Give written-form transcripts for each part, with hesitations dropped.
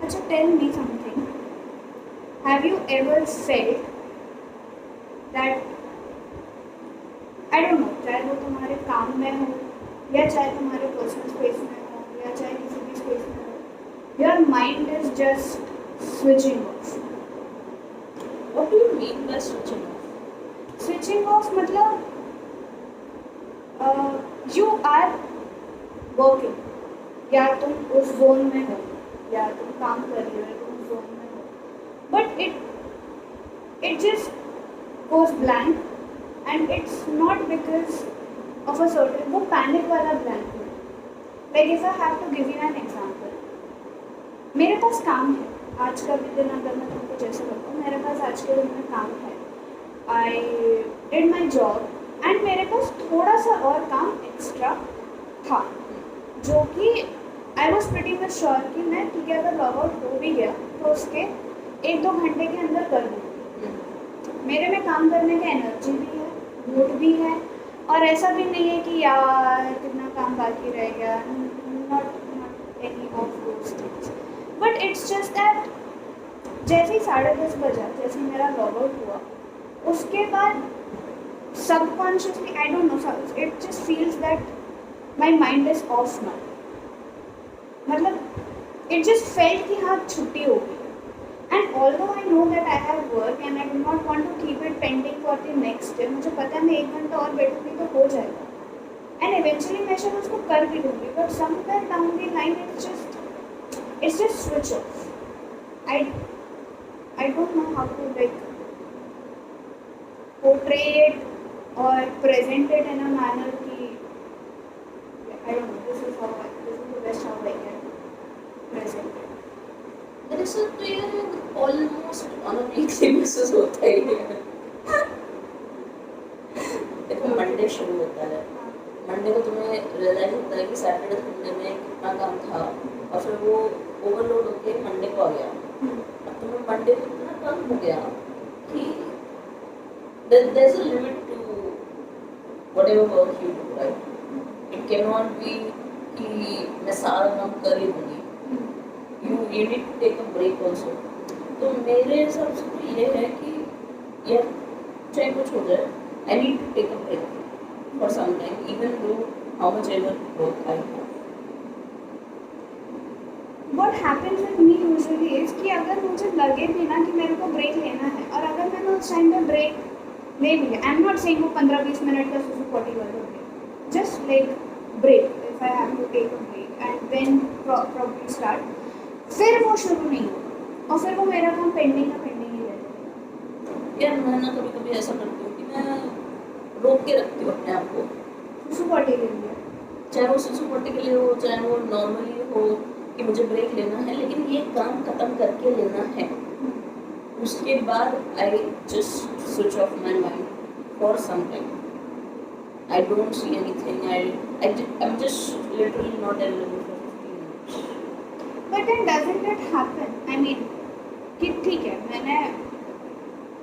अच्छा, tell me something, have you ever felt that, I don't know, चाहे वो तुम्हारे काम में हो या चाहे तुम्हारे पर्सनल स्पेस में हो या चाहे किसी भी स्पेस में हो, your mind is just switching off? What do you mean by switching off? Switching off मतलब यू आर वर्किंग, या तुम उस जोन में हो या तुम काम कर रहे हो, तुम उस जोन में हो, but it just goes blank, and it's not because of a certain, वो पैनिक वाला ब्लैंक है। Like if I have to give you an example, मेरे पास काम है आज का भी दिन, अगर मैं तुमको जैसे बताऊँ, मेरे पास आज के दिन में काम है, I did my job, and मेरे पास थोड़ा सा और काम एक्स्ट्रा था, जो कि I was pretty much sure कि मैं ठीक है, अगर लॉग आउट हो भी गया तो उसके 1-2 घंटे के अंदर कर दूँगी। मेरे में काम करने की एनर्जी भी है, मूड भी है, और ऐसा भी नहीं है कि यार कितना काम बाकी रह गया, not any of those things, but it's just that जैसे ही 10:30 बजा, जैसे ही मेरा लॉग आउट हुआ, उसके बाद subconsciously, I don't know, it just feels that my mind is off now, मतलब इट जस्ट फेल्ट कि हाँ छुट्टी हो गई। And although I know that I have work and I do not want to keep it pending for the next day, मुझे पता है मैं 1 घंटा और बैठूंगी तो हो जाएगा, एंड इवेंचुअली मैं शायद उसको कर भी दूँगी, but somewhere down the line it's just switch off. I don't know how to like portray it or present it in a manner कि I don't know, this is the best how I can present it. दरअसल तो ये almost on a weekly basis होता ही है। देखो Monday शुरू होता है, मंडे को तुम्हें रियलाइज होता है कि सैटरडे संडे में कितना काम था, और फिर वो ओवरलोड होके मंडे को आ गया। अब तुम्हें मंडे को इतना काम हो गया कि there's a limit to whatever work you do, right? It cannot be कि मैं सारा काम कर ही दूँगी। You need to take a break also. तो मेरे हिसाब से तो ये है कि यार चाहे कुछ हो जाए, I need to take a break for some time, even though how much ever work I have. What happens with me usually is कि अगर मुझे लगे भी ना कि मेरे को ब्रेक लेना है, और अगर मैंने उस टाइम पे ब्रेक ले भी लिया, आई एम नॉट सेइंग वो 15-20 मिनट का सुसु 40 वाला हो गया, just like break, if I have to take a break and then problem start, फिर वो शुरू नहीं होगा और फिर वो मेरा काम पेंडिंग ही रहेगा। यार मैं ना कभी कभी ऐसा करती हूँ कि मैं रोक के रखती हूँ अपने आप को, सुसु 40 के लिए, चाहे वो सुसु पोटी के लिए हो, चाहे वो नॉर्मली हो कि मुझे ब्रेक लेना है, लेकिन ये काम खत्म करके लेना है। उसके बाद I just switch off my mind for some time. I don't see anything, I'm just literally not available for 15 minutes. But then doesn't it happen, I mean कि ठीक है, मैंने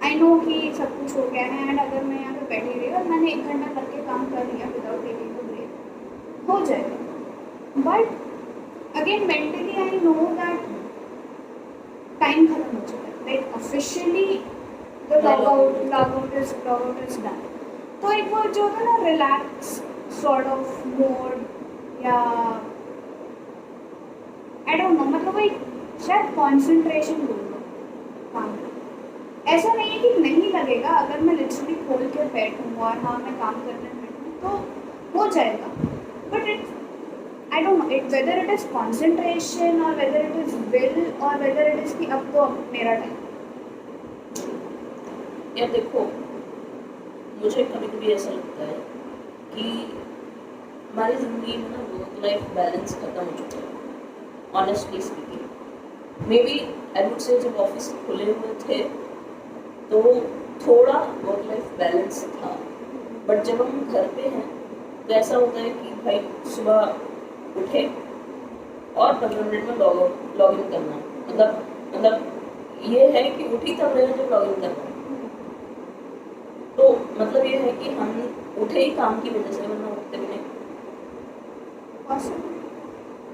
आई नो कि सब कुछ हो गया है, एंड अगर मैं यहाँ पे बैठी रही और मैंने 1 घंटा करके काम कर लिया विदाउट टेकिंग अ ब्रेक, हो जाएगा, but again mentally I know that time खत्म हो चुका है, like officially the log out is done. तो एक वो जो होता है ना रिलैक्स सॉर्ट ऑफ मोड, या आई डोंट नो, मतलब वो एक शायद कॉन्सेंट्रेशन बोल लो काम में। ऐसा नहीं है कि नहीं लगेगा, अगर मैं लिटरली खोल के बैठूँ और हाँ मैं काम करने बैठूँ तो हो जाएगा, but it I don't know it whether it is concentration और वेदर इट इज़ विल और वेदर इट इज़ कि अब तो मेरा टाइम। यार देखो, मुझे कभी कभी ऐसा लगता है कि हमारी ज़िंदगी में ना वर्क लाइफ बैलेंस खत्म हो चुका है, honestly speaking. May be I would say जब ऑफिस खुले हुए थे तो थोड़ा वर्क लाइफ बैलेंस था, बट जब हम घर पे हैं तो ऐसा होता है कि भाई सुबह उठे और 15 मिनट में लॉग इन करना, मतलब ये है कि उठ ही तब रहे जब लॉग इन करना। तो मतलब ये है कि हम उठे ही काम की वजह से, वरना उठते भी नहीं।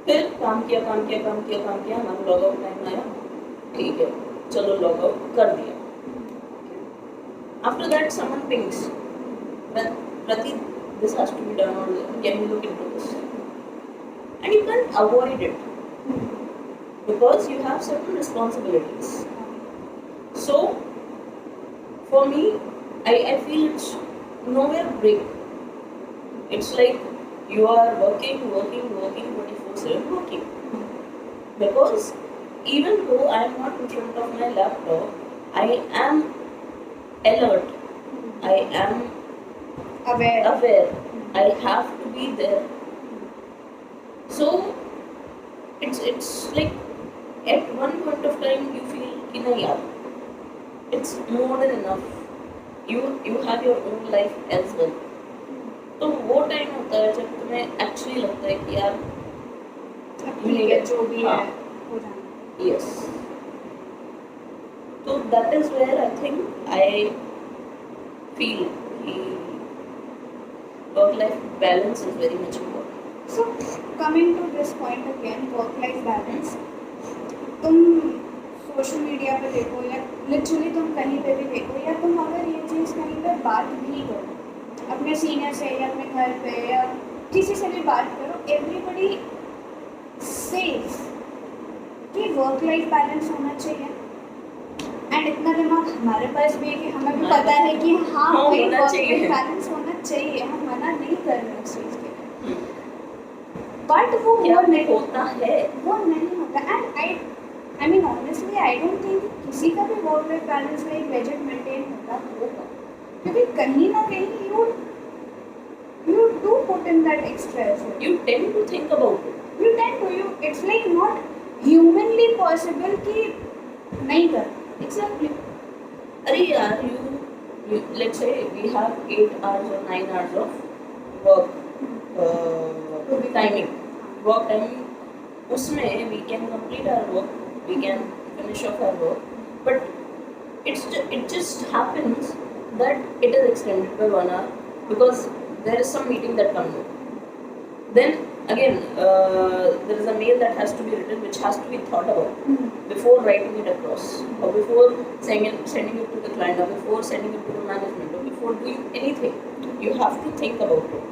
फिर काम किया हमारा लॉग आउट टाइम आया, ठीक है चलो लॉग आउट कर दिया. After that someone pings, Prati, this has to be done, or can you look into this? And you can't avoid it because you have certain responsibilities. So for me, I feel it's nowhere break. It's like you are working 24/7 working. Because even though I am not in front of my laptop, I am alert. I am aware. I have to be there. So it's like at one point of time you feel कि नहीं यार, it's more than enough. You have your own life as well. तो वो time होता है जब तुम्हें actually लगता है कि यार ठीक है जो भी है हाँ. हो जाना. Yes. So that is where I think I feel work-life balance is very much important. So coming to this point again, work-life balance. तुम सोशल मीडिया पे देखो या लिटरली तुम कहीं पे भी देखो, या तुम अगर ये चीज़ कहीं पे बात भी करो अपने सीनियर से या अपने घर पे या किसी से भी बात करो, एवरीबडी सेज कि वर्क लाइफ बैलेंस होना चाहिए. एंड इतना दिमाग हमारे पास भी है कि हमें भी पता है कि हाँ भाई होना वर्क चाहिए. लाइफ बैलेंस होना चाहिए, हम मना नहीं कर रहे उस चीज़ के लिए. बट वो क्या नहीं होता है? वो नहीं होता. And I mean honestly I don't think किसी का भी वर्क लाइफ बैलेंस में एक बजट मेंटेन होता होगा, क्योंकि कहीं ना कहीं you do put in that extra effort. You tend to think about it. It's like not humanly possible कि नहीं कर. Exactly. अरे यार, you let's say we have 8 hours or 9 hours of work timing. Work timing. उसमें we can complete our work, we can finish off our work, but it just happens that it is extended by 1 hour because there is some meeting that comes up. Then again, there is a mail that has to be written, which has to be thought about before writing it across, or before sending it to the client, or before sending it to the management, or before doing anything. You have to think about it.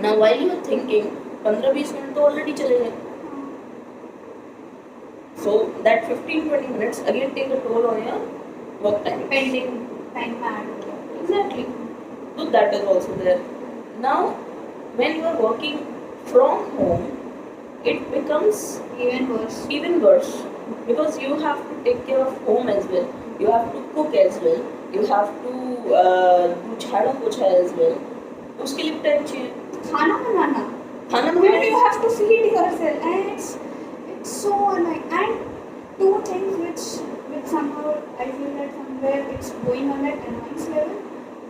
Now, while you are thinking, 15-20 minutes तो already चले गए. So that 15-20 minutes again take a toll on your work time. Pending time add. Exactly. So that is also there. Now, when you are working from home, it becomes Even worse. because you have to take care of home as well. You have to cook as well. You have to do झाड़ा पोछा as well. उसके लिए time चाहिए. खाना बनाना. When you have to feed yourself, and it's so annoying. And two things which somehow I feel that somewhere it's going on that annoyance level.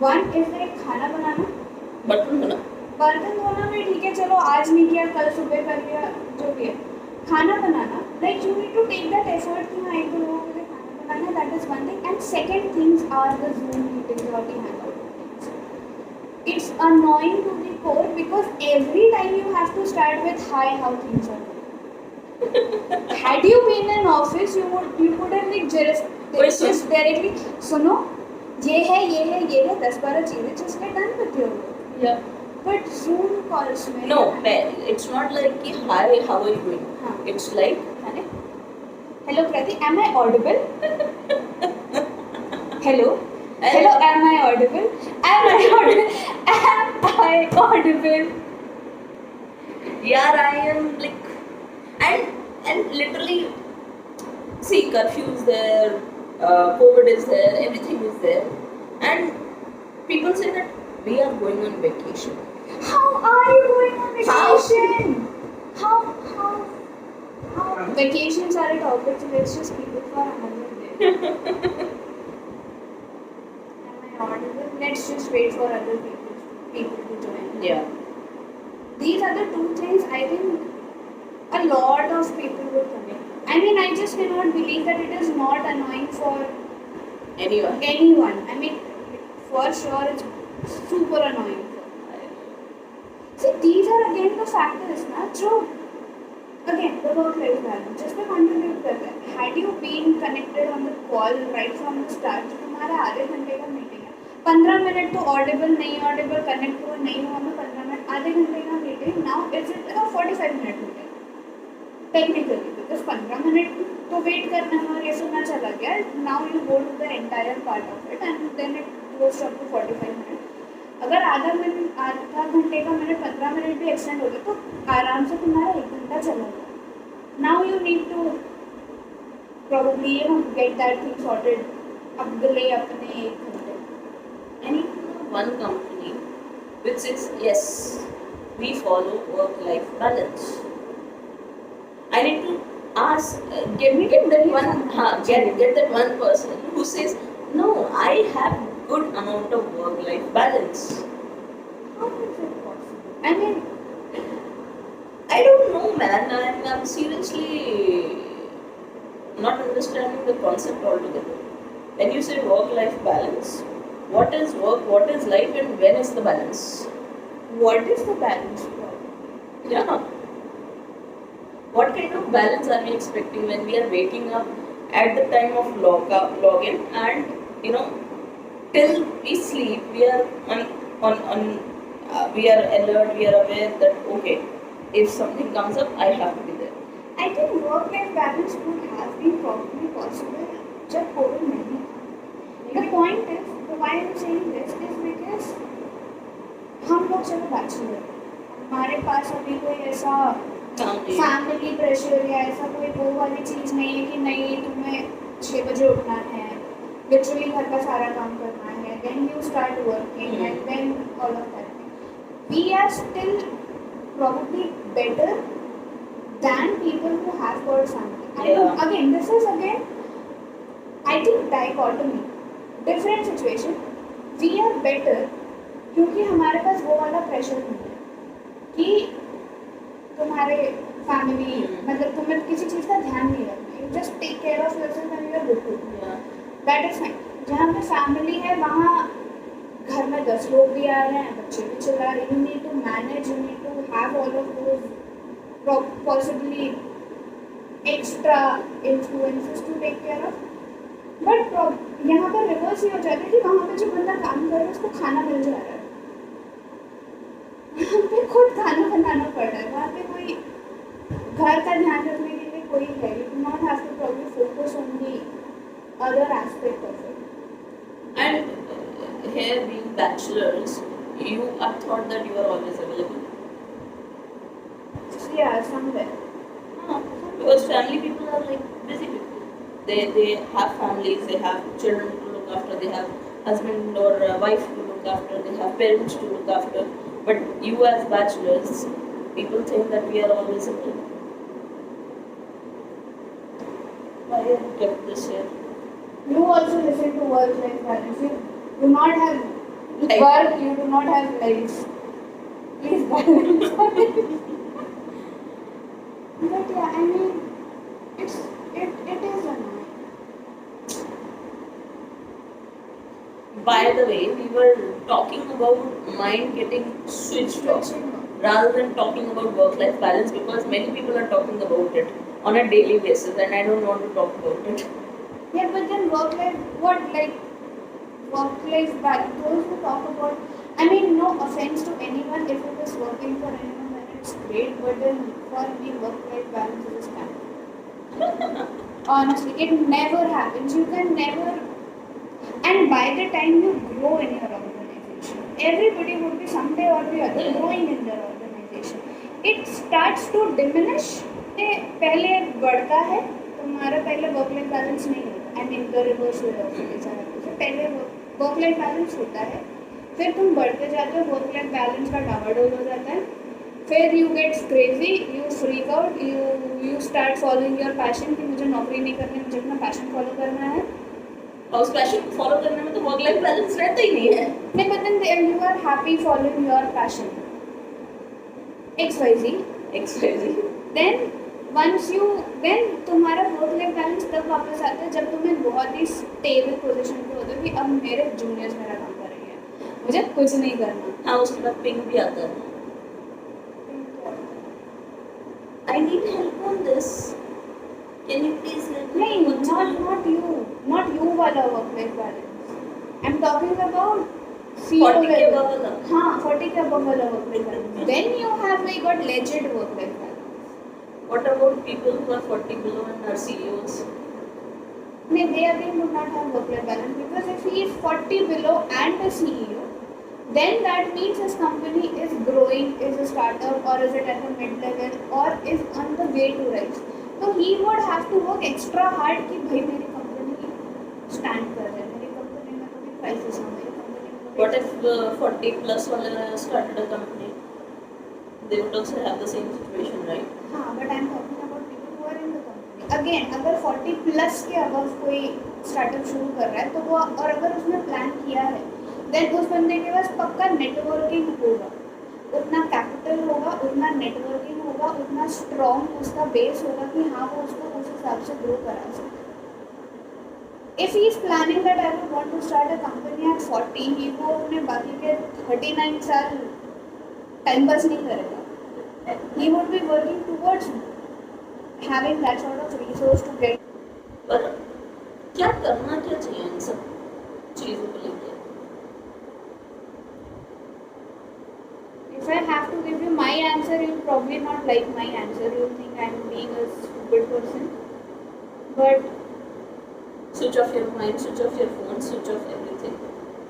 One is like खाना बनाना. बर्तन धोना भी ठीक है, चलो आज नहीं किया कल सुबह कर लिया, जो भी है. खाना बनाना, like you need to take that effort कि हाँ एक दो लोगों के लिए खाना बनाना, that is one thing. And second things are the Zoom meetings or the hangout meetings. It's annoying to the core because every time you have to start with hi, how things are going. Had you been in office, you would have like just directly सुनो ये है 10-12 चीजें just get done with your work. Yeah. But Zoom calls में No, it's not like कि hi, how are you doing? हाँ. It's like hello Prati, am I audible? Hello, am I audible? Am I audible? Yeah, I am like, and literally, see, curfew is there, COVID is there, everything is there, and people say that we are going on vacation. How are you going on vacation? How? Vacations are a topic, so let's just keep it for another day. Am I audible? Let's just wait for other people to join. Yeah. These are the two things I think a lot of people would commit. I mean, I just cannot believe that it is not annoying for anyone. I mean, for sure it's super annoying. See, these are again the factors, na, जो again the work life balance जिस पे contribute करता है. Had you been connected on the call right from the start, जो तुम्हारा आधे घंटे का मीटिंग है, 15 मिनट तो ऑडिबल नहीं ऑडिबल कनेक्ट हुआ नहीं हुआ में 15 मिनट आधे घंटे का meeting, now it's it 45 minute meeting technically, because 15 minute तो वेट करना है और ये सुनना चला गया. Now you go to the entire part of it and then it goes up to 45 minute. अगर आधा घंटे का मैंने 15 मिनट भी एक्सटेंड हो गया तो आराम से तुम्हारा 1 घंटा चला गया. Now you need to probably get that thing sorted अगले अपने 1 घंटे. I need to know one company which says yes, we follow work-life balance. I need to ask, get that one, get that one person who says no, I have good amount of work-life balance. How is it possible? I mean, I don't know, man. I'm seriously not understanding the concept altogether. When you say work-life balance, what is work, what is life, and when is the balance? what is the balance? Yeah. What kind of balance are we expecting when we are waking up at the time of login, and till we sleep we are we are alert, we are aware that okay, if something comes up I have to be there. I think work-life balance would have been probably possible जब Covid नहीं था. The point is, why I'm saying this is because हम लोग चलो bachelor, हमारे पास अभी कोई ऐसा फैमिली प्रेशर या ऐसा कोई वो वाली चीज़ नहीं है कि नहीं तुम्हें 6 बजे उठना है, लिटरली घर का सारा काम करना है, then you start working and then all of that. We are still probably better than people who have got family. Again, this is again, I think dichotomy, different situation. We are better क्योंकि हमारे पास वो वाला pressure नहीं है कि तुम्हारे family मतलब तुम्हें किसी चीज़ का ध्यान नहीं रखना. You just take care of yourself and you are good to go. That is fine. जहाँ पे फैमिली है वहाँ घर में 10 लोग भी आ रहे हैं, बच्चे भी चिल्ला रहे. You need to manage, you need to have all of those possibly extra influences to take care of. बट यहाँ पर रिवर्स ही हो जाता है कि वहाँ पे जो बंदा काम कर रहा है उसको खाना मिल जा रहा है, यहाँ पे खुद खाना बनाना पड़ रहा है. वहाँ पे कोई घर का ध्यान रखने के लिए कोई है. You do not have to probably focus on the other aspect of it. And here being bachelors, you are thought that you are always available. Yeah, somewhere. Because family people are like busy people. They have families, they have children to look after, they have husband or wife to look after, they have parents to look after. But you as bachelors, people think that we are always available. Why have you kept this here? You also listen to work-life balance. You do not have work, you do not have life. Please balance. But yeah, I mean, it is annoying. By the way, we were talking about mind getting switched off rather than talking about work-life balance, because many people are talking about it on a daily basis and I don't want to talk about it. Yeah, but then work-life, work-life balance, those who talk about, I mean, no offense to anyone if it is working for anyone. It's great, but then for me, work-life balance is a scam. Honestly, it never happens. You can never, and by the time you grow in your organization, everybody would be someday or the other growing in their organization. It starts to diminish. पहले बढ़ता है, तुम्हारा पहले work-life balance नहीं होता. I mean, the reverse way also. पहले work-life balance होता है, फिर तुम बढ़ते जाते हो, work-life balance का डावाडोल हो जाता है. फिर you get crazy, you freak out, you start following your passion कि मुझे नौकरी नहीं करनी, मुझे अपना passion follow करना है. और उस passion को follow करने में तो work life balance रहता ही नहीं है. नहीं, but then you are happy following your passion. XYZ. Then तुम्हारा work life balance तब वापस आता है जब तुम्हें बहुत ही stable position पे होते हो कि अब मेरे juniors मेरा काम करेंगे, मुझे कुछ नहीं करना. हाँ, उसके बाद पिंग भी आता है. I need help done this. Can you please let me नहीं, know what's not you वाला work-life balance. I'm talking about 40 के above वाला? हाँ, 40 के above वाला work-life balance. Then you have like got legit work-life balance. What about people who are 40 below and are CEOs? No, they again do not have work-life balance because if he is 40 below and a CEO, then that means his company is growing, is a startup, or is it at a mid-level, or is on the way to rise. So he would have to work extra hard कि भाई मेरी company stand कर रहा है, मेरी company में कभी crisis ना, मेरी कंपनी में कभी What if 40 plus वाले started a company? They would also have the same situation, right? हाँ, but I'm talking about people who are in the company. Again, अगर 40 plus के above कोई startup शुरू कर रहा है तो वो, और अगर उसने प्लान किया है, then उस बंदे के पास पक्का नेटवर्किंग होगा, उतना कैपिटल होगा, उतना नेटवर्किंग होगा, उतना स्ट्रॉन्ग उसका बेस होगा कि हाँ वो उसको उस हिसाब से ग्रो करा सके. If he is planning that I would want to start a company at 40, he वो अपने बाकी के 39 साल टाइम पास नहीं करेगा. He would be working towards having that sort of resource to get. पर क्या करना क्या चाहिए इन सब चीज़ों को लेके? If I have to give you my answer, you'll probably not like my answer. You'll think I'm being a stupid person. But Switch off your mind, switch off your phone, switch off everything.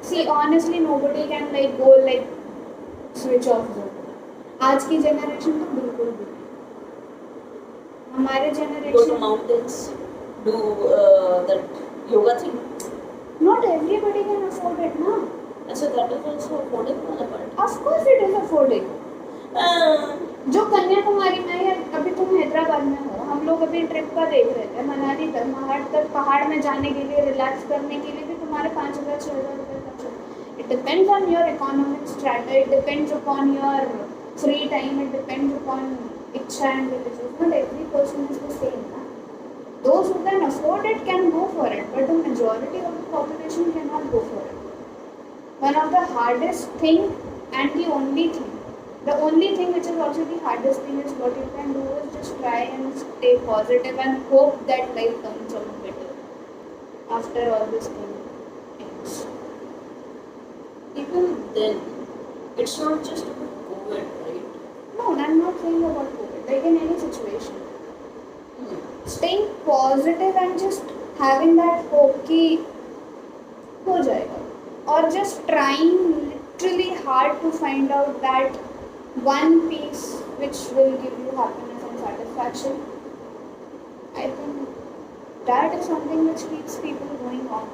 see, honestly, nobody can like go like switch off zone. आज की generation तो बिल्कुल भी नहीं. हमारे Go to generation, mountains, do that yoga thing. not everybody can afford it, ना. And so that is also affordable part. Of course, it is affordable. जो कन्याकुमारी में है, अभी तुम हैदराबाद में हो, हम लोग अभी ट्रिप का देख रहे थे, मनाली तक पहाड़ में जाने के लिए, रिलैक्स करने के लिए भी तुम्हारे 5,000-6,000 रुपये खर्च हो. It depends on your economic strategy, it depends upon your free time, it depends upon iccha and religious. Not every person is the same. Those who can afford it can go for it, but the majority of the population cannot go for it. One of the hardest thing and the only thing which is also the hardest thing is what you can do is just try and stay positive and hope that life comes out better after all this thing ends. Even then, it's not just about COVID, right? No, I'm not saying about COVID, like in any situation. Staying positive and just having that hope कि हो जाएगा, or just trying literally hard to find out that one piece which will give you happiness and satisfaction. I think that is something which keeps people going on.